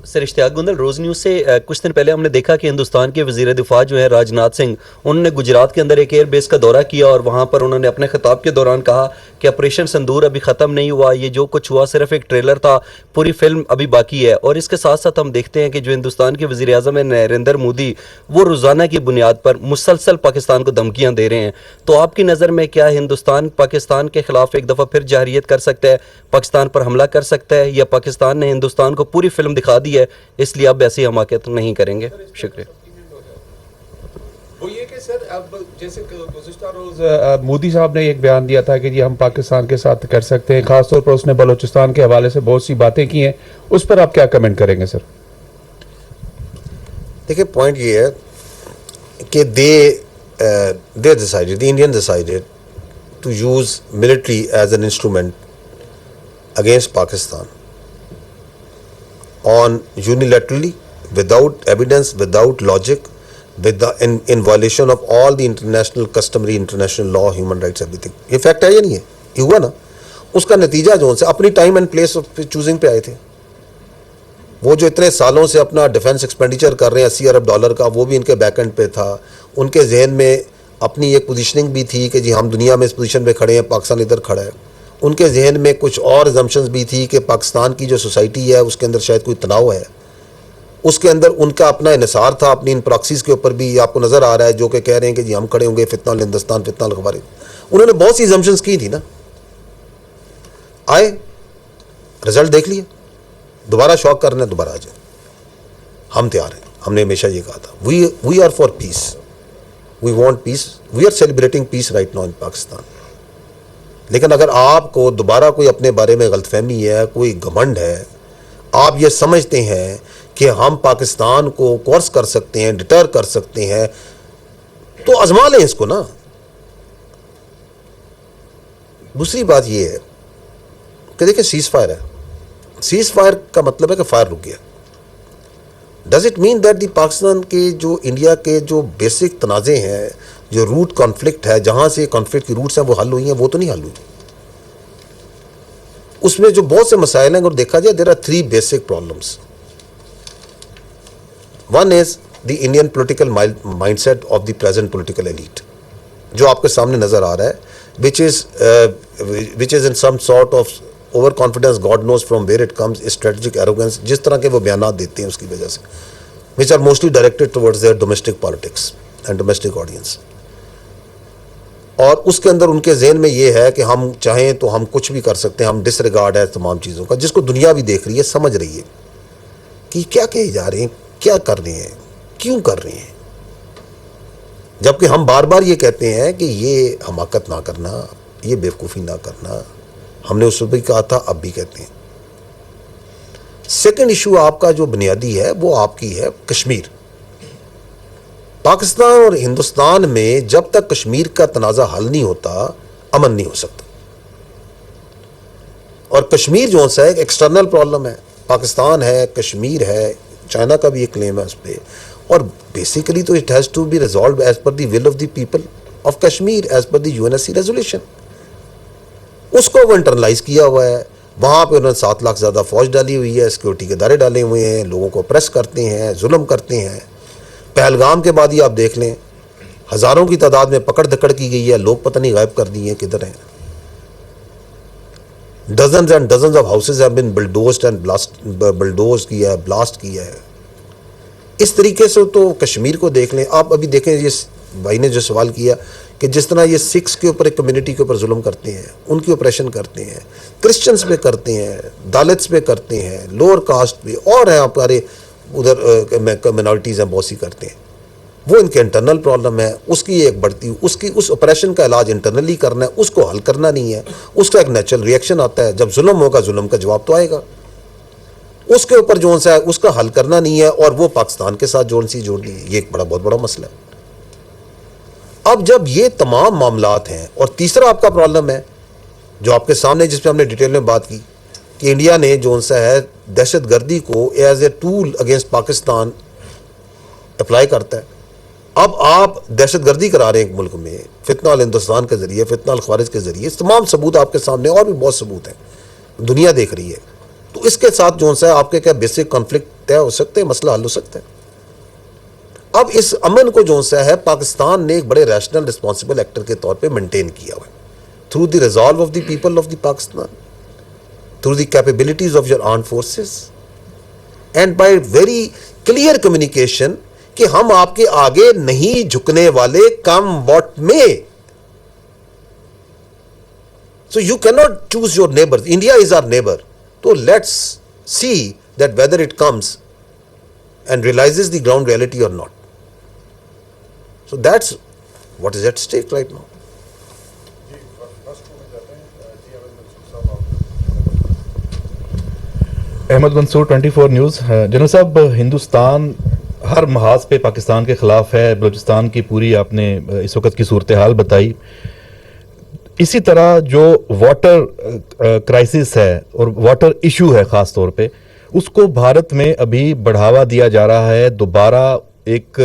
سر اشتیاق گندل، روز news سے کچھ دن پہلے ہم نے دیکھا کہ ہندوستان کے وزیر دفاع جو ہیں راجناتھ سنگھ، انہوں نے گجرات کے اندر ایک ایئر بیس کا دورہ کیا اور وہاں پر انہوں نے اپنے خطاب کے دوران کہا کہ آپریشن سندور ابھی ختم نہیں ہوا، یہ جو کچھ ہوا صرف ایک ٹریلر تھا، پوری فلم ابھی باقی ہے۔ اور اس کے ساتھ ساتھ ہم دیکھتے ہیں کہ جو ہندوستان کے وزیر اعظم ہیں نریندر مودی، وہ روزانہ کی بنیاد پر مسلسل پاکستان کو دھمکیاں دے رہے ہیں۔ تو آپ کی نظر میں کیا ہندوستان پاکستان کے خلاف ایک دفعہ پھر جارحیت کر سکتا ہے، پاکستان پر حملہ کر سکتا ہے، یا پاکستان نے ہندوستان کو پوری فلم دکھا دی ہے اس لیے اب ایسی حماقت نہیں کریں گے؟ شکریہ۔ وہ یہ کہ سر اب جیسے گزشتہ روز مودی صاحب نے ایک بیان دیا تھا کہ جی ہم پاکستان کے ساتھ کر سکتے ہیں، خاص طور پر اس نے بلوچستان کے حوالے سے بہت سی باتیں کی ہیں، اس پر آپ کیا کمنٹ کریں گے سر؟ دیکھیں پوائنٹ یہ ہے کہ they decided, the Indians decided to use military as an instrument against Pakistan on unilaterally, without evidence, without logic, in violation of all the international customary international law, human rights, everything. یہ fact ہے یا نہیں ہے؟ یہ ہوا نا۔ اس کا نتیجہ جو ان سے اپنی time and place of choosing پہ آئے تھے۔ وہ جو اتنے سالوں سے اپنا ڈیفنس ایکسپینڈیچر کر رہے ہیں $80 ارب کا، وہ بھی ان کے بیک اینڈ پہ تھا۔ ان کے ذہن میں اپنی ایک پوزیشننگ بھی تھی کہ جی ہم دنیا میں اس پوزیشن پہ کھڑے ہیں، پاکستان ادھر کھڑا ہے۔ ان کے ذہن میں کچھ اور زمپشنز بھی تھی کہ پاکستان کی جو سوسائٹی ہے اس کے اندر شاید کوئی تناؤ ہے، اس کے اندر ان کا اپنا انحصار تھا اپنی ان پراکسیز کے اوپر بھی۔ آپ کو نظر آ رہا ہے جو کہ کہہ رہے ہیں کہ جی ہم کھڑے ہوں گے فتنہ الہندوستان، فتنہ الخوارج۔ انہوں نے بہت سی زمپشنز کی تھی نا، آئے رزلٹ دیکھ لیے، دوبارہ شوق کرنا ہے دوبارہ آ جائے۔ ہم تیار ہیں، ہم نے ہمیشہ یہ کہا تھا we are for peace, we want peace, we are celebrating peace right now in Pakistan. لیکن اگر آپ کو دوبارہ کوئی اپنے بارے میں غلط فہمی ہے، کوئی گھمنڈ ہے، آپ یہ سمجھتے ہیں کہ ہم پاکستان کو کورس کر سکتے ہیں، ڈٹر کر سکتے ہیں، تو آزما لیں اس کو نا۔ دوسری بات یہ ہے کہ دیکھیں سیز فائر ہے، سیز فائر کا مطلب ہے کہ فائر رک گیا۔ Does it mean that the Pakistan کے جو انڈیا کے جو بیسک تنازع ہیں، جو روٹ کانفلکٹ ہے، جہاں سے کانفلکٹ کی روٹس ہیں وہ حل ہوئی ہیں، وہ تو نہیں حل ہوئی۔ اس میں جو بہت سے مسائل ہیں اگر دیکھا جائے، there are 3 basic problems. One is the Indian political mindset of the present political elite, جو آپ کے سامنے نظر آ رہا ہے، which is in some sort of over confidence, God knows from where it comes, strategic arrogance, جس طرح کے وہ بیانات دیتے ہیں اس کی وجہ سے، which are mostly directed towards their domestic politics and domestic audience۔ اور اس کے اندر ان کے ذہن میں یہ ہے کہ ہم چاہیں تو ہم کچھ بھی کر سکتے ہیں، ہم ڈس ریگارڈ ہے تمام چیزوں کا، جس کو دنیا بھی دیکھ رہی ہے، سمجھ رہی ہے کہ کیا کہے جا رہے ہیں، کیا کر رہے ہیں، کیوں کر رہے ہیں۔ جبکہ ہم بار بار یہ کہتے ہیں کہ یہ حماقت نہ کرنا، یہ بیوقوفی نہ کرنا، ہم نے اس وقت بھی کہا تھا، اب بھی کہتے ہیں۔ سیکنڈ ایشو آپ کا جو بنیادی ہے وہ آپ کی ہے کشمیر۔ پاکستان اور ہندوستان میں جب تک کشمیر کا تنازع حل نہیں ہوتا، امن نہیں ہو سکتا۔ اور کشمیر جو ہے ایک ایکسٹرنل پرابلم ہے، پاکستان ہے، کشمیر ہے، چائنا کا بھی ایک کلیم ہے اس پہ، اور بیسیکلی تو it has to be resolved as per the will of the people of Kashmir, as per the UNSC resolution. اس کو وہ انٹرنلائز کیا ہوا ہے، وہاں پہ انہوں نے 7 لاکھ زیادہ فوج ڈالی ہوئی ہے، سیکورٹی کے ادارے ڈالے ہوئے ہیں، لوگوں کو پریس کرتے ہیں، ظلم کرتے ہیں۔ پہلگام کے بعد ہی آپ دیکھ لیں، ہزاروں کی تعداد میں پکڑ دھکڑ کی گئی ہے، لوگ پتہ نہیں غائب کر دیے ہیں، کدھر ہیں۔ Dozens and dozens of houses have been bulldozed and bulldoze کیا ہے، بلاسٹ کیا ہے۔ اس طریقے سے تو کشمیر کو دیکھ لیں آپ۔ ابھی دیکھیں یہ بھائی نے جو سوال کیا کہ جس طرح یہ سکھس کے اوپر، ایک کمیونٹی کے اوپر ظلم کرتے ہیں، ان کی اپریشن کرتے ہیں، کرسچنز پہ کرتے ہیں، دالتس پہ کرتے ہیں، لوور کاسٹ پہ، اور ہیں ہمارے ادھر منارٹیز ہیں بہت سی کرتے ہیں، وہ ان کے انٹرنل پرابلم ہے۔ اس کی ایک بڑھتی، اس اپریشن کا علاج انٹرنلی کرنا ہے، اس کو حل کرنا نہیں ہے۔ اس کا ایک نیچرل ریئیکشن آتا ہے، جب ظلم ہوگا ظلم کا جواب تو آئے گا، اس کے اوپر جو ہے اس کا حل کرنا نہیں ہے، اور وہ پاکستان کے ساتھ جوڑنی ہے۔ یہ ایک بہت بڑا مسئلہ ہے۔ اب جب یہ تمام معاملات ہیں، اور تیسرا آپ کا پرابلم ہے جو آپ کے سامنے، جس پہ ہم نے ڈیٹیل میں بات کی، کہ انڈیا نے جو ہے دہشت گردی کو as a tool against Pakistan apply کرتا ہے۔ اب آپ دہشت گردی کرا رہے ہیں ایک ملک میں، فتنہ الہندوستان کے ذریعے، فتنہ الخوارج کے ذریعے، تمام ثبوت آپ کے سامنے، اور بھی بہت ثبوت ہیں، دنیا دیکھ رہی ہے۔ تو اس کے ساتھ جو ہے آپ کے کیا بیسک کانفلکٹ طے ہو سکتے ہیں, مسئلہ حل ہو سکتا ہے. اب اس امن کو جو ہے پاکستان نے ایک بڑے ریشنل رسپانسبل ایکٹر کے طور پہ مینٹین کیا ہوا ہے through the resolve of the people of the Pakistan, through the capabilities of your arm forces, and by very clear communication کہ ہم آپ کے آگے نہیں جھکنے والے, کم واٹ میں. So you cannot choose your neighbors. India is our neighbor. So let's see that whether it comes and realizes the ground reality or not. So that's what is at stake right now. Ahmed Mansoor 24 news. General صاحب, ہندوستان ہر محاذ پہ پاکستان کے خلاف ہے. بلوچستان کی پوری آپ نے اس وقت کی صورتحال بتائی. اسی طرح جو واٹر کرائسس ہے اور واٹر ایشو ہے خاص طور پہ, اس کو بھارت میں ابھی بڑھاوا دیا جا رہا ہے. دوبارہ ایک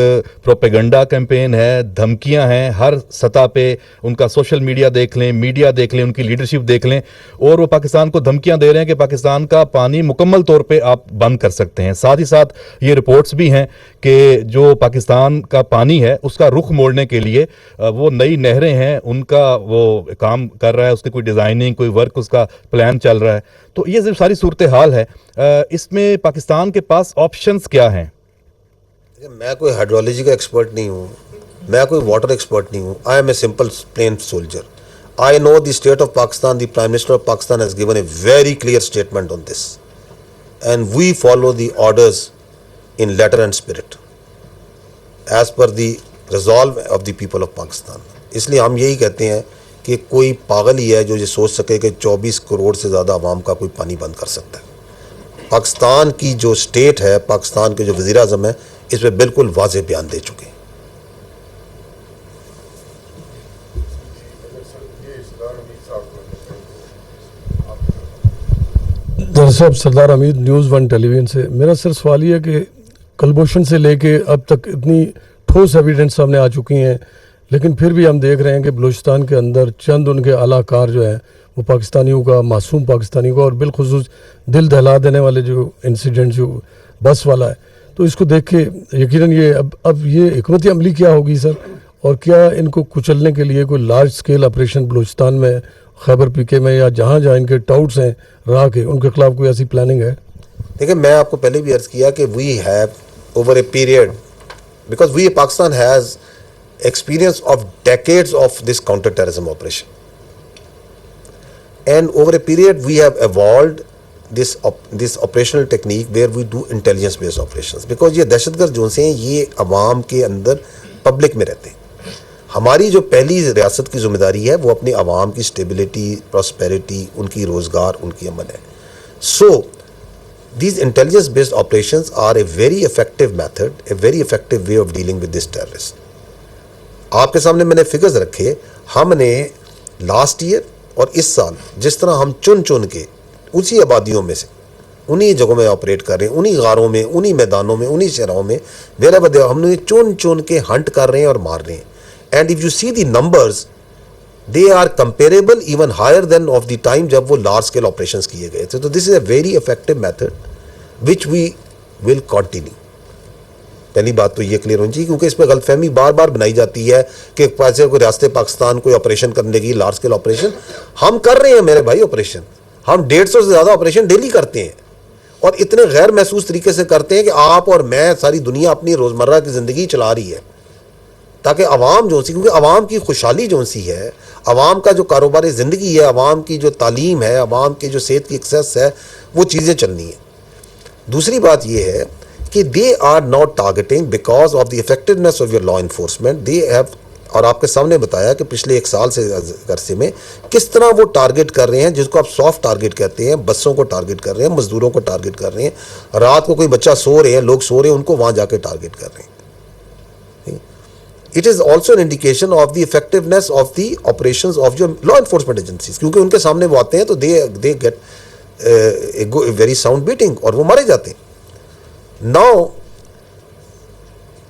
پروپیگنڈا کیمپین ہے, دھمکیاں ہیں ہر سطح پہ. ان کا سوشل میڈیا دیکھ لیں, میڈیا دیکھ لیں, ان کی لیڈرشپ دیکھ لیں, اور وہ پاکستان کو دھمکیاں دے رہے ہیں کہ پاکستان کا پانی مکمل طور پہ آپ بند کر سکتے ہیں. ساتھ ہی ساتھ یہ رپورٹس بھی ہیں کہ جو پاکستان کا پانی ہے اس کا رخ موڑنے کے لیے وہ نئی نہریں ہیں, ان کا وہ کام کر رہا ہے, اس کی کوئی ڈیزائننگ, کوئی ورک, اس کا پلان چل رہا ہے. تو یہ ساری صورتحال ہے. اس میں پاکستان کے پاس آپشنز کیا ہیں؟ میں کوئی ہائیڈرولوجی کا ایکسپرٹ نہیں ہوں, میں کوئی واٹر ایکسپرٹ نہیں ہوں. I am a simple plain soldier. I know the state of Pakistan. The prime minister of Pakistan has given a very clear statement on this, and we follow the orders in letter and spirit as per the resolve of the people of Pakistan. اس لیے ہم یہی کہتے ہیں کہ کوئی پاگل ہی ہے جو یہ سوچ سکے کہ 24 کروڑ سے زیادہ عوام کا کوئی پانی بند کر سکتا ہے. پاکستان کی جو اسٹیٹ ہے, پاکستان کے جو وزیر اعظم ہے, اس پہ بالکل واضح بیان دے چکے ہیں. صاحب, سردار حمید, نیوز 1 ٹیلی ویژن سے. میرا صرف سوال یہ ہے کہ کلبھوشن سے لے کے اب تک اتنی ٹھوس ایویڈنس سامنے آ چکی ہیں, لیکن پھر بھی ہم دیکھ رہے ہیں کہ بلوچستان کے اندر چند ان کے اعلیٰ کار جو ہیں وہ پاکستانیوں کا, معصوم پاکستانیوں کا, اور بالخصوص دل دہلا دینے والے جو انسیڈنٹ جو بس والا ہے, تو اس کو دیکھ کے یقیناً یہ اب یہ حکمت عملی کیا ہوگی سر؟ اور کیا ان کو کچلنے کے لیے کوئی لارج سکیل آپریشن بلوچستان میں, خیبر پی کے میں, یا جہاں جہاں ان کے ٹاؤٹس ہیں راہ کے, ان کے خلاف کوئی ایسی پلاننگ ہے؟ دیکھیں, میں آپ کو پہلے بھی عرض کیا کہ we have over a period, because we Pakistan has experience of decades of this counter terrorism operation, and over a period we have evolved this operational technique where we do intelligence based operations, because یہ دہشت گرد جو سے ہیں یہ عوام کے اندر public میں رہتے ہیں. ہماری جو پہلی ریاست کی ذمہ داری ہے وہ اپنے عوام کی اسٹیبلٹی, پراسپیرٹی, ان کی روزگار, ان کی امن ہے. So these intelligence based operations are a very effective method, a very effective way of dealing with this terrorist. آپ کے سامنے میں نے فگرز رکھے. ہم نے لاسٹ ایئر اور اس سال جس طرح ہم چن کے اسی آبادیوں میں سے انہی جگہوں میں آپریٹ کر رہے ہیں, انہی غاروں میں, انہی میدانوں میں, انہی شہروں میں, ہم نے چن کے ہنٹ کر رہے ہیں اور مار رہے ہیں. And if you see the numbers, they are comparable even higher than of the time جب وہ لارج اسکیل آپریشنس کیے گئے تھے. تو this is a very effective method which we will continue. پہلی بات تو یہ کلیئر ہونی چاہیے, کیونکہ اس پہ غلط فہمی بار بار بنائی جاتی ہے کہ پیسے کوئی ریاست پاکستان کوئی آپریشن کرنے کی, لارج اسکیل آپریشن ہم کر رہے ہیں میرے بھائی. آپریشن ہم 150 سے زیادہ آپریشن ڈیلی کرتے ہیں, اور اتنے غیر محسوس طریقے سے کرتے ہیں کہ آپ اور میں, ساری دنیا اپنی روزمرہ کی زندگی چلا رہی ہے, تاکہ عوام جو سی, کیونکہ عوام کی خوشحالی جو سی ہے, عوام کا جو کاروباری زندگی ہے, عوام کی جو تعلیم ہے, عوام کی جو صحت کی ایکسیس ہے, وہ چیزیں چلنی ہیں. دوسری بات یہ ہے کہ they are not targeting because of the effectiveness of your law enforcement. They have, اور آپ کے سامنے بتایا کہ پچھلے 1 سال سے عرصے میں کس طرح وہ ٹارگٹ کر رہے ہیں, جس کو آپ سافٹ ٹارگٹ کہتے ہیں. بسوں کو ٹارگٹ کر رہے ہیں, مزدوروں کو ٹارگٹ کر رہے ہیں, رات کو کوئی بچہ سو رہے ہیں, لوگ سو رہے ہیں, ان کو وہاں جا کے ٹارگٹ کر رہے ہیں. It is also an indication of the effectiveness of the operations of your law enforcement agencies, کیونکہ ان کے سامنے وہ آتے ہیں تو they get a very sound beating, اور وہ مارے جاتے ہیں. ناؤ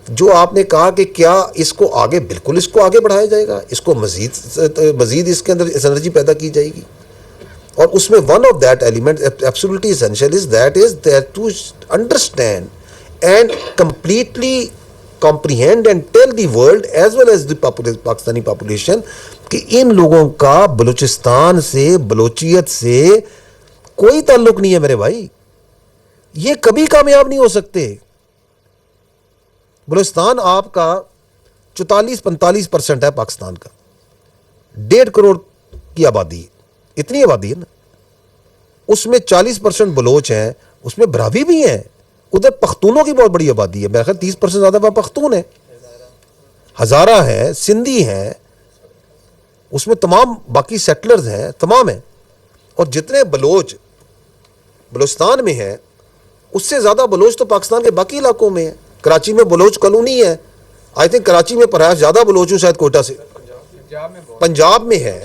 جو آپ نے کہا کہ کیا اس کو آگے, بالکل اس کو آگے بڑھایا جائے گا, اس کو مزید اس کے اندر انرجی پیدا کی جائے گی, اور اس میں one of that element absolutely essential is that to understand and completely comprehend and tell the world as well as the Pakistani population کہ ان لوگوں کا بلوچستان سے بلوچیت سے کوئی تعلق نہیں ہے میرے بھائی. یہ کبھی کامیاب نہیں ہو سکتے. بلوچستان آپ کا 44-45% ہے پاکستان کا, 1.5 کروڑ کی آبادی ہے, اتنی آبادی ہے نا, اس میں 40% بلوچ ہیں, اس میں براوی بھی ہیں, ادھر پختونوں کی بہت بڑی آبادی ہے, میرا خیال 30% زیادہ وہاں پختون ہیں, ہزارہ ہے, سندھی ہیں, اس میں تمام باقی سیٹلرز ہیں, تمام ہیں. اور جتنے بلوچ بلوچستان میں ہیں اس سے زیادہ بلوچ تو پاکستان کے باقی علاقوں میں ہیں. کراچی میں بلوچ کالونی ہے, آئی تھنک کراچی میں پرہیز زیادہ بلوچ ہوں شاید کوئٹہ سے, پنجاب میں ہے.